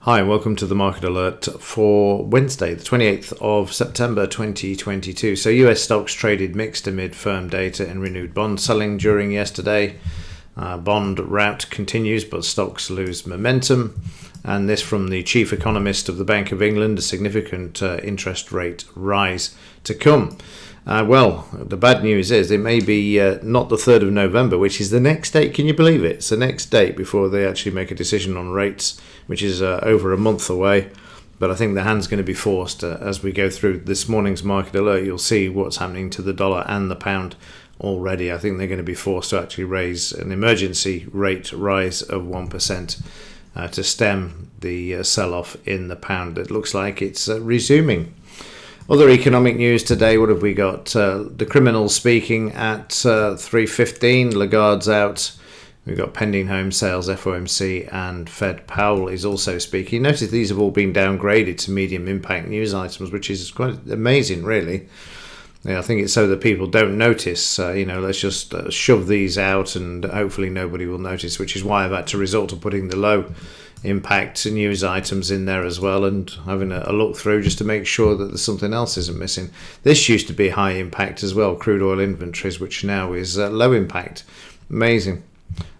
Hi, welcome to the Market Alert for Wednesday, the 28th of September 2022. So US stocks traded mixed amid firm data and renewed bond selling during yesterday. Bond rout continues, but stocks lose momentum. And this from the chief economist of the Bank of England, a significant interest rate rise to come. Well, the bad news is it may be not the 3rd of November, which is the next date. Can you believe it? It's the next date before they actually make a decision on rates, which is over a month away. But I think the hand's going to be forced as we go through this morning's Market Alert. You'll see what's happening to the dollar and the pound already. I think they're going to be forced to actually raise an emergency rate rise of 1% to stem the sell-off in the pound. It looks like it's resuming. Other economic news today, what have we got? The criminals speaking at 3:15, Lagarde's out. We've got pending home sales, FOMC, and Fed Powell is also speaking. Notice these have all been downgraded to medium impact news items, which is quite amazing, really. Yeah, I think it's so that people don't notice. Let's just shove these out and hopefully nobody will notice, which is why I've had to resort to putting the low impact news items in there as well and having a look through just to make sure that there's something else isn't missing. This used to be high impact as well, crude oil inventories, which now is low impact. Amazing,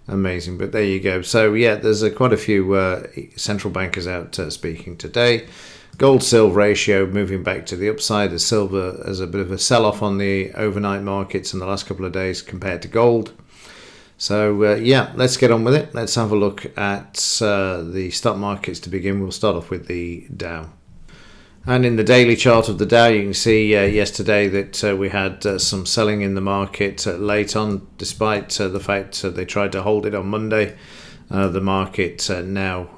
but there you go. So yeah, there's quite a few central bankers out speaking today. Gold-silver ratio moving back to the upside as silver has a bit of a sell-off on the overnight markets in the last couple of days compared to gold. So let's get on with it. Let's have a look at the stock markets to begin. We'll start off with the Dow. And in the daily chart of the Dow, you can see yesterday that we had some selling in the market late on, despite the fact they tried to hold it on Monday. The market now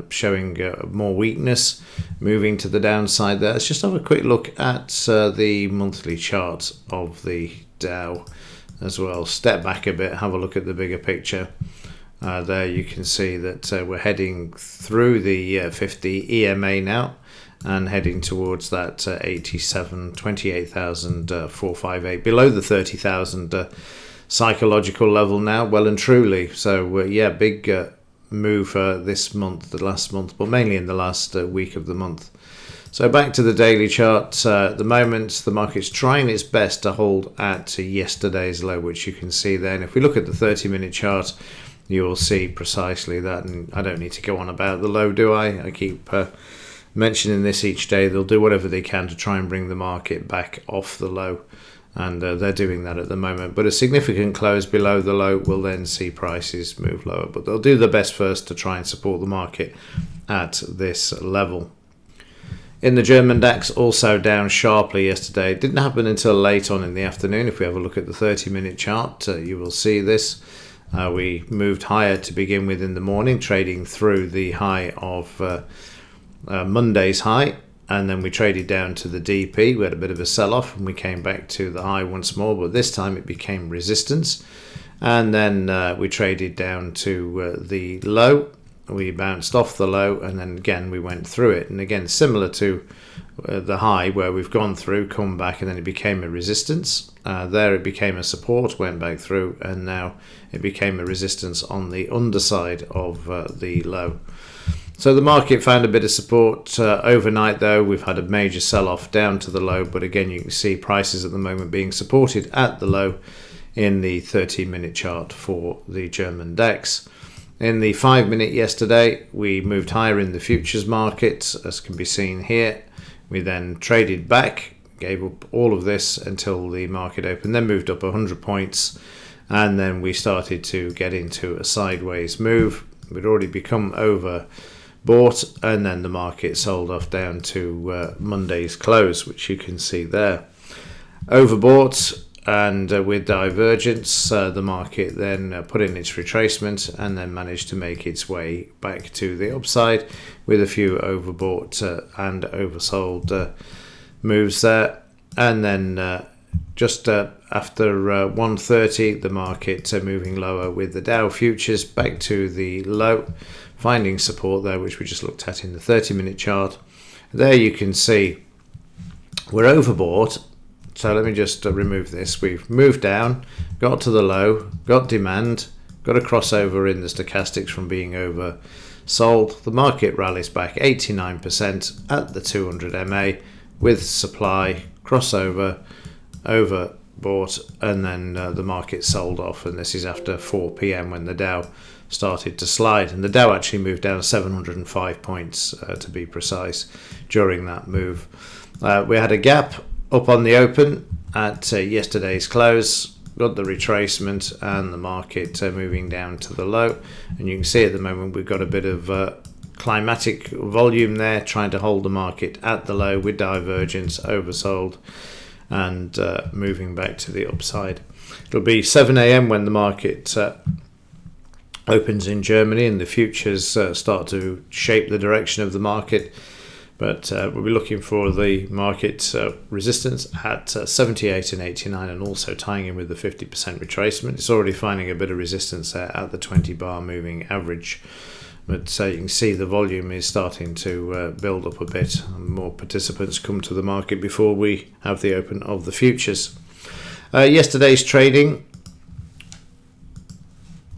showing more weakness, moving to the downside there. Let's just have a quick look at the monthly chart of the Dow as well. Step back a bit, have a look at the bigger picture. There you can see that we're heading through the 50 EMA now and heading towards that 28,458, below the 30,000 psychological level now, well and truly. So big move this month, the last month, but mainly in the last week of the month. So back to the daily chart. At the moment, the market's trying its best to hold at yesterday's low, which you can see there. And if we look at the 30-minute chart, you will see precisely that. And I don't need to go on about the low, do I? I keep mentioning this each day. They'll do whatever they can to try and bring the market back off the low. And they're doing that at the moment. But a significant close below the low will then see prices move lower. But they'll do their best first to try and support the market at this level. In the German DAX, also down sharply yesterday. It didn't happen until late on in the afternoon. If we have a look at the 30-minute chart, you will see this. We moved higher to begin with in the morning, trading through the high of Monday's high. And then we traded down to the DP. We had a bit of a sell-off and we came back to the high once more. But this time it became resistance. And then we traded down to the low. We bounced off the low and then again we went through it. And again, similar to the high where we've gone through, come back, and then it became a resistance. There it became a support, went back through, and now it became a resistance on the underside of the low. So the market found a bit of support overnight though. We've had a major sell-off down to the low, but again you can see prices at the moment being supported at the low in the 30-minute chart for the German DAX. In the 5-minute yesterday, we moved higher in the futures market, as can be seen here. We then traded back, gave up all of this until the market opened, then moved up 100 points, and then we started to get into a sideways move. We'd already become overbought, and then the market sold off down to Monday's close, which you can see there. Overbought. And with divergence, the market then put in its retracement and then managed to make its way back to the upside with a few overbought and oversold moves there. And then just after 1:30, the market moving lower with the Dow futures back to the low, finding support there, which we just looked at in the 30-minute chart. There you can see we're overbought So let me just remove this. We've moved down, got to the low, got demand, got a crossover in the stochastics from being oversold. The market rallies back 89% at the 200 MA with supply, crossover, overbought, and then the market sold off. And this is after 4 p.m. when the Dow started to slide. And the Dow actually moved down 705 points to be precise during that move. We had a gap up on the open at yesterday's close, got the retracement and the market moving down to the low. And you can see at the moment we've got a bit of climatic volume there, trying to hold the market at the low with divergence, oversold, and moving back to the upside. It'll be 7 a.m. when the market opens in Germany and the futures start to shape the direction of the market. But we'll be looking for the market resistance at 78 and 89, and also tying in with the 50% retracement. It's already finding a bit of resistance there at the 20-bar moving average. But you can see the volume is starting to build up a bit. More participants come to the market before we have the open of the futures. Yesterday's trading,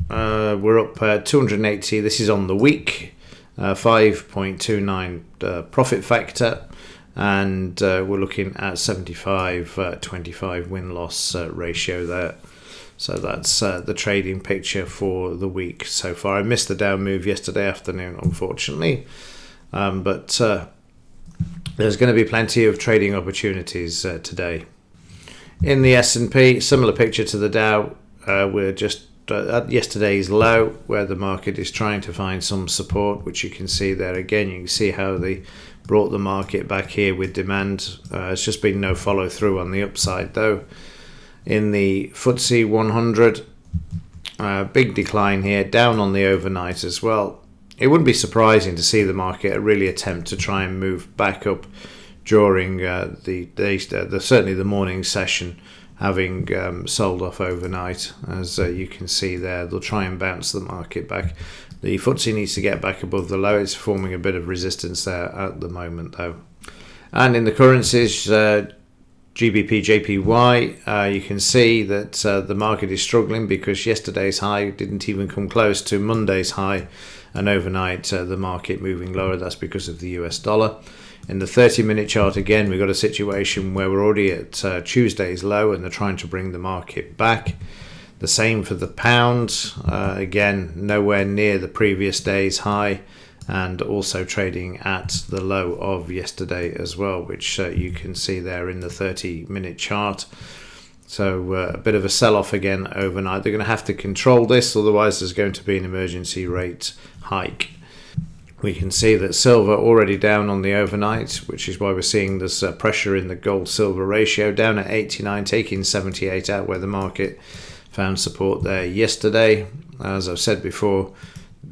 we're up 280. This is on the week. 5.29 profit factor, and we're looking at 75-25 win-loss ratio there. So that's the trading picture for the week so far. I missed the down move yesterday afternoon, unfortunately, but there's going to be plenty of trading opportunities today. In the S&P, similar picture to the Dow. We're just at yesterday's low, where the market is trying to find some support, which you can see there again. You can see how they brought the market back here with demand. It's just been no follow through on the upside though. In the FTSE 100, big decline here, down on the overnight as well. It wouldn't be surprising to see the market really attempt to try and move back up during certainly the morning session, having sold off overnight. As you can see there, they'll try and bounce the market back. The FTSE needs to get back above the low. It's forming a bit of resistance there at the moment though. And in the currencies, GBP, JPY, you can see that the market is struggling because yesterday's high didn't even come close to Monday's high, and overnight the market moving lower. That's because of the US dollar. In the 30-minute chart again, we've got a situation where we're already at Tuesday's low and they're trying to bring the market back. The same for the pound, again nowhere near the previous day's high, and also trading at the low of yesterday as well, which you can see there in the 30-minute chart. So a bit of a sell-off again overnight. They're going to have to control this, otherwise there's going to be an emergency rate hike. We can see that silver already down on the overnight, which is why we're seeing this pressure in the gold-silver ratio, down at 89, taking 78 out where the market found support there yesterday. As I've said before,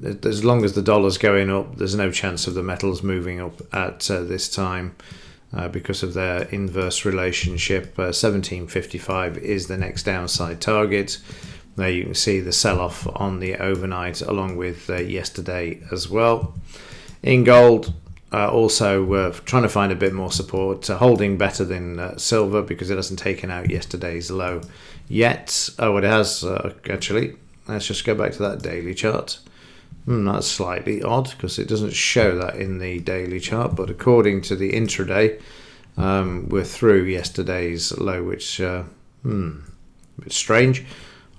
as long as the dollar's going up, there's no chance of the metals moving up at this time because of their inverse relationship. 17.55 is the next downside target. There you can see the sell-off on the overnight along with yesterday as well. In gold, also trying to find a bit more support, holding better than silver because it hasn't taken out yesterday's low yet. Oh, it has actually. Let's just go back to that daily chart. That's slightly odd because it doesn't show that in the daily chart, but according to the intraday, we're through yesterday's low, which a bit strange.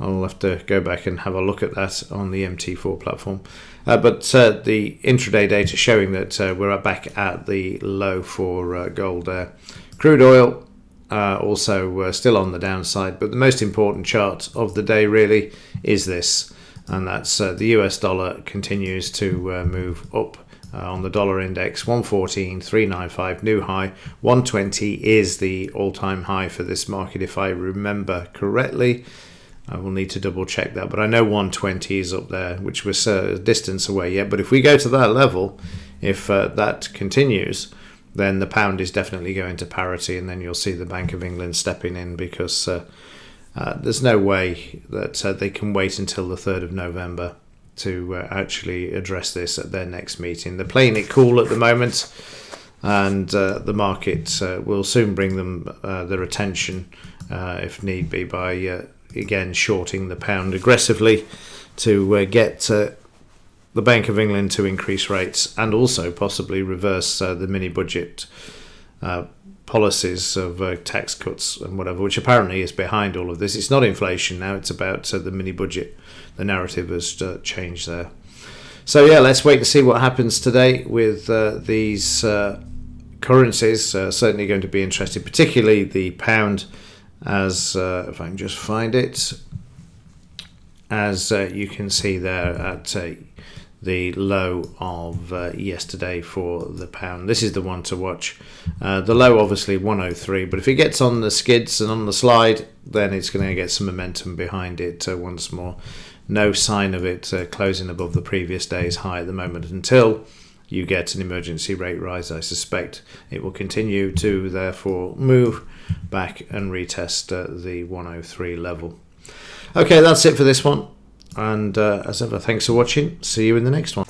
I'll have to go back and have a look at that on the MT4 platform. But the intraday data showing that we're back at the low for gold there. Crude oil also still on the downside, but the most important chart of the day really is this, and that's the US dollar continues to move up. On the dollar index, 114.395 new high. 120 is the all-time high for this market, if I remember correctly. I will need to double check that, but I know 120 is up there, which was a distance away yet. But if we go to that level, if that continues, then the pound is definitely going to parity, and then you'll see the Bank of England stepping in because there's no way that they can wait until the 3rd of November to actually address this at their next meeting. They're playing it cool at the moment. and the market will soon bring them their attention, if need be, by again shorting the pound aggressively to get the Bank of England to increase rates and also possibly reverse the mini budget policies of tax cuts and whatever, which apparently is behind all of this. It's not inflation now, it's about the mini budget. The narrative has changed there. So yeah, let's wait and see what happens today with these currencies. Certainly going to be interesting, particularly the pound, as if I can just find it, as you can see there at the low of yesterday for the pound. This is the one to watch. The low obviously 103, but if it gets on the skids and on the slide, then it's going to get some momentum behind it once more. No sign of it closing above the previous day's high at the moment until you get an emergency rate rise. I suspect it will continue to therefore move back and retest the 103 level. Okay, that's it for this one. And as ever, thanks for watching. See you in the next one.